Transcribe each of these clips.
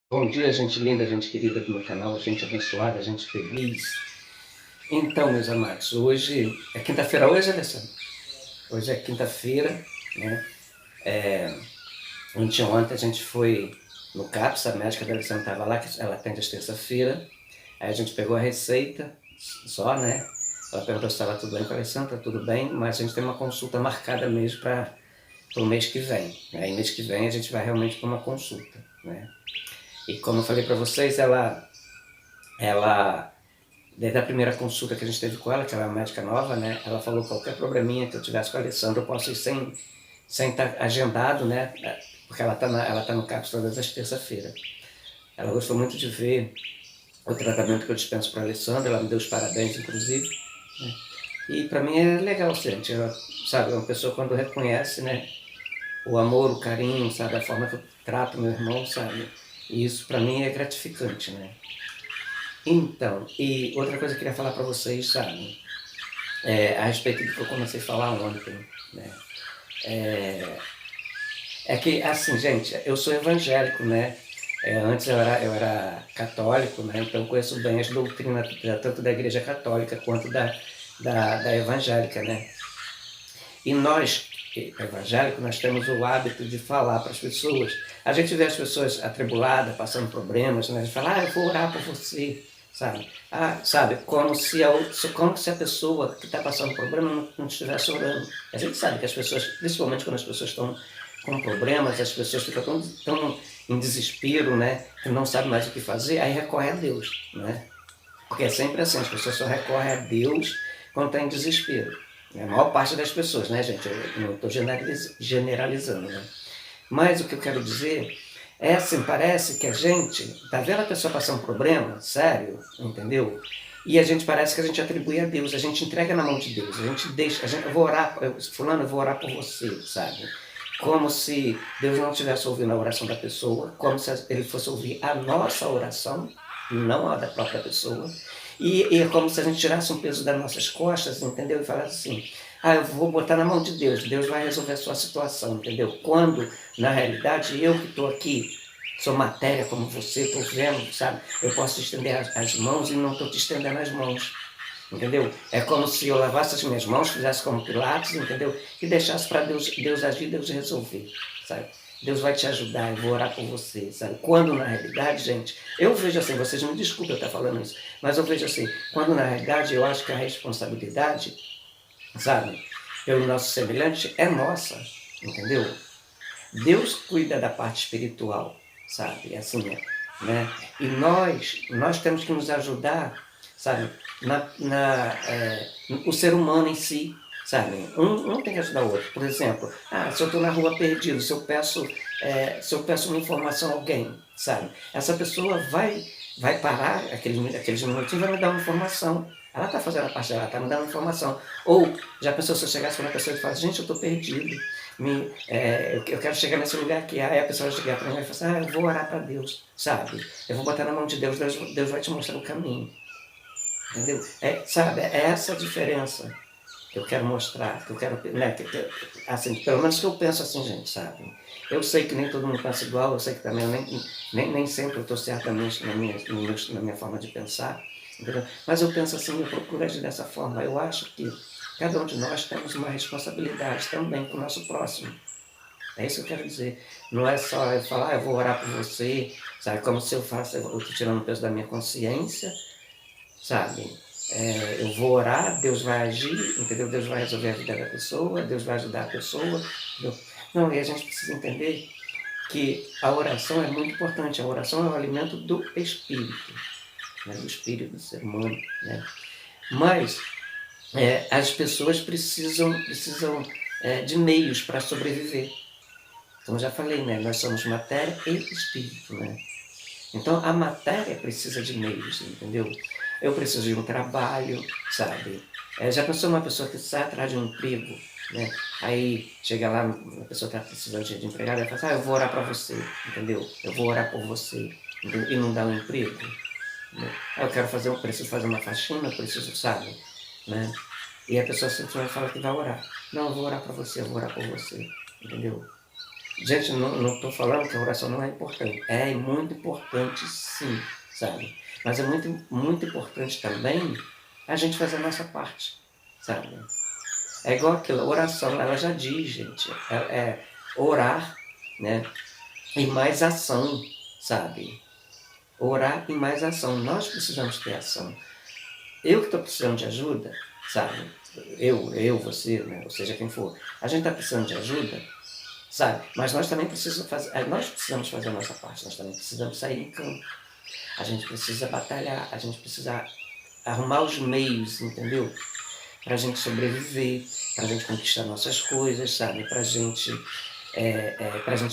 Bom dia, gente linda, gente querida do meu canal, gente abençoada, gente feliz. Então, meus amados, hoje é quinta-feira hoje, Alessandro? Hoje é quinta-feira, né? Ontem a gente foi no CAPS, a médica da Alessandra estava lá, que ela atende às terça-feira. Aí a gente pegou a receita só, né? Ela perguntou se estava tudo bem com a Alessandra, tá tudo bem, mas a gente tem uma consulta marcada mesmo para o mês que vem. Aí mês que vem a gente vai realmente para uma consulta, né? E como eu falei para vocês, ela desde a primeira consulta que a gente teve com ela, que ela é uma médica nova, né? Ela falou que qualquer probleminha que eu tivesse com a Alessandra, eu posso ir sem estar agendado, né? Porque ela tá no CAPS todas as terça-feiras. Ela gostou muito de ver o tratamento que eu dispenso para a Alessandra, ela me deu os parabéns, inclusive. Né? E para mim é legal, gente. Ela, sabe, é uma pessoa quando reconhece, né? O amor, o carinho, sabe? A forma que eu trato meu irmão, sabe? E isso para mim é gratificante, né? Então, e outra coisa que eu queria falar para vocês, sabe? A respeito do que eu comecei a falar ontem, né? É que, assim, gente, eu sou evangélico, né? Antes eu era católico, né? Então eu conheço bem as doutrinas, tanto da igreja católica quanto da evangélica, né? E nós, evangélicos, nós temos o hábito de falar para as pessoas. A gente vê as pessoas atribuladas, passando problemas, né? A gente fala, eu vou orar por você, sabe? Sabe, como se a pessoa que está passando problema não estivesse orando. A gente sabe que as pessoas, principalmente quando as pessoas estão com problemas, as pessoas ficam tão em desespero, né? Que não sabem mais o que fazer, aí recorre a Deus, né? Porque é sempre assim, as pessoas só recorrem a Deus quando está em desespero. A maior parte das pessoas, né, gente? Eu não estou generalizando, né? Mas o que eu quero dizer é assim, parece que a gente está vendo a pessoa passar um problema sério, entendeu? E a gente parece que a gente atribui a Deus, a gente entrega na mão de Deus, a gente deixa, eu vou orar, fulano, eu vou orar por você, sabe? Como se Deus não estivesse ouvindo a oração da pessoa, como se ele fosse ouvir a nossa oração, e não a da própria pessoa. E é como se a gente tirasse um peso das nossas costas, entendeu? E falasse assim, eu vou botar na mão de Deus, Deus vai resolver a sua situação, entendeu? Quando, na realidade, eu que estou aqui, sou matéria como você, estou vendo, sabe? Eu posso estender as mãos e não estou te estendendo as mãos, entendeu? É como se eu lavasse as minhas mãos, fizesse como Pilatos, entendeu? E deixasse para Deus agir, Deus resolver, sabe? Deus vai te ajudar, eu vou orar por você, sabe? Quando na realidade, gente, eu vejo assim, vocês me desculpem eu estar falando isso, mas eu vejo assim, quando na realidade eu acho que a responsabilidade, sabe, pelo nosso semelhante é nossa, entendeu? Deus cuida da parte espiritual, sabe? Assim, né? E nós temos que nos ajudar, sabe? O ser humano em si, sabe? Um tem que ajudar o outro. Por exemplo, se eu estou na rua perdido, se eu peço uma informação a alguém, sabe? Essa pessoa vai parar aqueles minutinhos e vai me dar uma informação. Ela está fazendo a parte dela, está me dando informação. Ou, já pensou se eu chegasse para uma pessoa e falasse, gente, eu estou perdido, eu quero chegar nesse lugar aqui. Aí a pessoa vai chegar para mim e falar assim, eu vou orar para Deus, sabe? Eu vou botar na mão de Deus, Deus vai te mostrar o caminho. Entendeu? Sabe, é essa a diferença que eu quero mostrar, que eu quero, né, assim, pelo menos que eu penso assim, gente, sabe? Eu sei que nem todo mundo pensa igual, eu sei que também eu nem sempre eu estou certa na minha forma de pensar, entendeu? Mas eu penso assim, eu procuro agir dessa forma. Eu acho que cada um de nós temos uma responsabilidade também com o nosso próximo. É isso que eu quero dizer. Não é só eu falar, eu vou orar por você, sabe? Como se eu faço, eu estou tirando o peso da minha consciência, sabe? Eu vou orar, Deus vai agir, entendeu? Deus vai resolver a vida da pessoa, Deus vai ajudar a pessoa. Entendeu? Não, e a gente precisa entender que a oração é muito importante. A oração é o alimento do espírito, né? Do espírito do ser humano, né? Mas as pessoas precisam de meios para sobreviver. Então, já falei, né? Nós somos matéria e espírito, né? Então, a matéria precisa de meios, entendeu? Eu preciso de um trabalho, sabe? Já pensou uma pessoa que sai atrás de um emprego, né? Aí chega lá, a pessoa está precisando de empregado, ela fala eu vou orar para você, entendeu? Eu vou orar por você, entendeu? E não dá um emprego. Né? Eu preciso fazer uma faxina, eu preciso, sabe? Né? E a pessoa simplesmente fala que vai orar. Não, eu vou orar para você, eu vou orar por você, entendeu? Gente, não estou falando que a oração não é importante. É muito importante sim, sabe? Mas é muito, muito importante também a gente fazer a nossa parte, sabe? É igual aquilo, oração, ela já diz, gente, é orar, né? E mais ação, sabe? Orar e mais ação. Nós precisamos ter ação. Eu que estou precisando de ajuda, sabe? Você, né? Ou seja, quem for. A gente está precisando de ajuda, sabe? Mas nós também precisamos fazer a nossa parte. Nós também precisamos sair em campo. A gente precisa batalhar, a gente precisa arrumar os meios, entendeu? Para a gente sobreviver, para a gente conquistar nossas coisas, sabe? Para a gente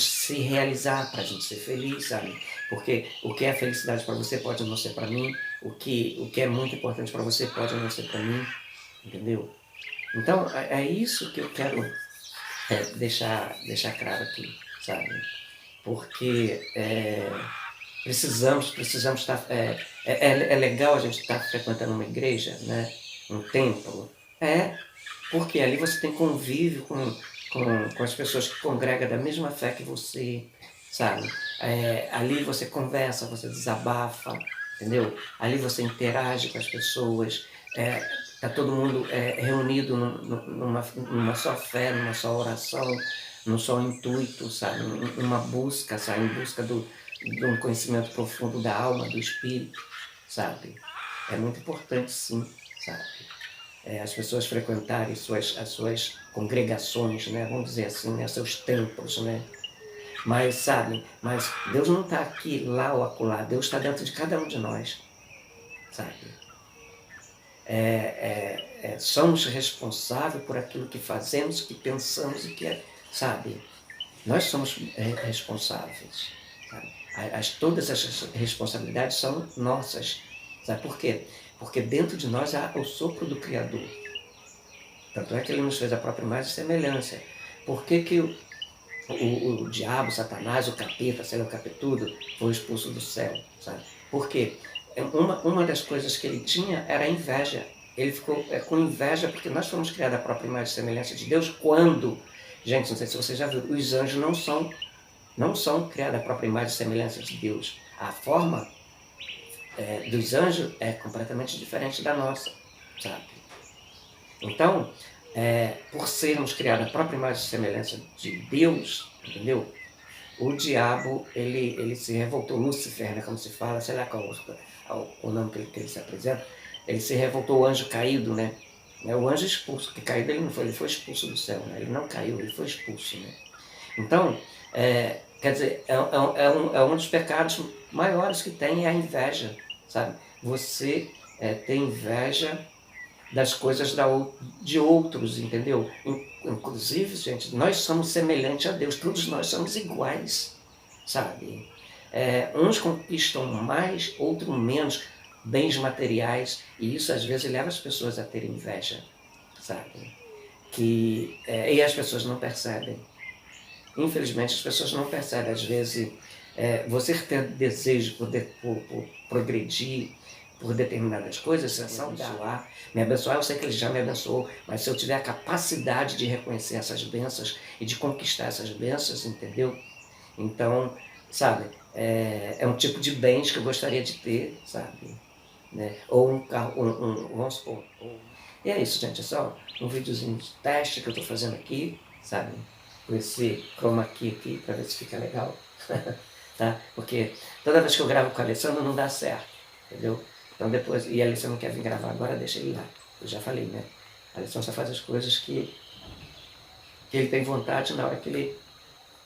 se realizar, para a gente ser feliz, sabe? Porque o que é felicidade para você pode não ser para mim, o que é muito importante para você pode não ser para mim, entendeu? Então, é isso que eu quero deixar claro aqui, sabe? Porque precisamos estar. É legal a gente estar frequentando uma igreja, né? Um templo. Porque ali você tem convívio com as pessoas que congregam da mesma fé que você, sabe? Ali você conversa, você desabafa, entendeu? Ali você interage com as pessoas, tá todo mundo reunido numa só fé, numa só oração, num só intuito, sabe? Numa busca, sabe? Em busca de um conhecimento profundo da alma, do espírito, sabe? É muito importante sim, sabe? As pessoas frequentarem as suas congregações, né? Vamos dizer assim, né? Seus templos, né? Mas, sabe, Deus não está aqui, lá ou acolá, Deus está dentro de cada um de nós, sabe? Somos responsáveis por aquilo que fazemos, que pensamos e que, sabe? Nós somos responsáveis, sabe? Todas as responsabilidades são nossas, sabe por quê? Porque dentro de nós há o sopro do Criador. Tanto é que ele nos fez a própria imagem e semelhança. Por que, que o diabo, Satanás, o capeta, sei lá o capetudo, foi expulso do céu, sabe? Por quê? Uma das coisas que ele tinha era a inveja. Ele ficou com inveja porque nós fomos criados a própria imagem e semelhança de Deus quando, gente, não sei se vocês já viram, os anjos não são criados a própria imagem e semelhança de Deus. A forma dos anjos é completamente diferente da nossa, sabe? Então, por sermos criados a própria imagem e semelhança de Deus, entendeu? O diabo, ele se revoltou, Lúcifer, né, como se fala, sei lá qual o nome que ele se apresenta, ele se revoltou, o anjo caído, né? O anjo expulso, porque caído ele foi expulso do céu, né? Ele não caiu, ele foi expulso, né? Então, quer dizer, é um dos pecados maiores que tem, é a inveja, sabe? Você tem inveja das coisas de outros, entendeu? Inclusive, gente, nós somos semelhantes a Deus, todos nós somos iguais, sabe? Uns conquistam mais, outros menos bens materiais, e isso às vezes leva as pessoas a terem inveja, sabe? E as pessoas não percebem. Infelizmente, as pessoas não percebem. Às vezes, você ter desejo por progredir, por determinadas coisas, isso é saudável. Me abençoar, eu sei que ele já me abençoou, mas se eu tiver a capacidade de reconhecer essas bênçãos e de conquistar essas bênçãos, entendeu? Então, sabe, é um tipo de bens que eu gostaria de ter, sabe? Né? Ou um carro, vamos supor. E é isso, gente, é só um videozinho de teste que eu estou fazendo aqui, sabe? Com esse chroma key aqui, para ver se fica legal. Tá? Porque toda vez que eu gravo com a Alessandra não dá certo, entendeu? Então depois, e a Alessandra não quer vir gravar agora, deixa ele lá. Eu já falei, né? A Alessandra só faz as coisas que ele tem vontade na hora que ele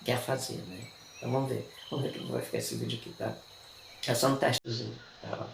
quer fazer, né? Então vamos ver como vai ficar esse vídeo aqui, tá? É só um testezinho, tá?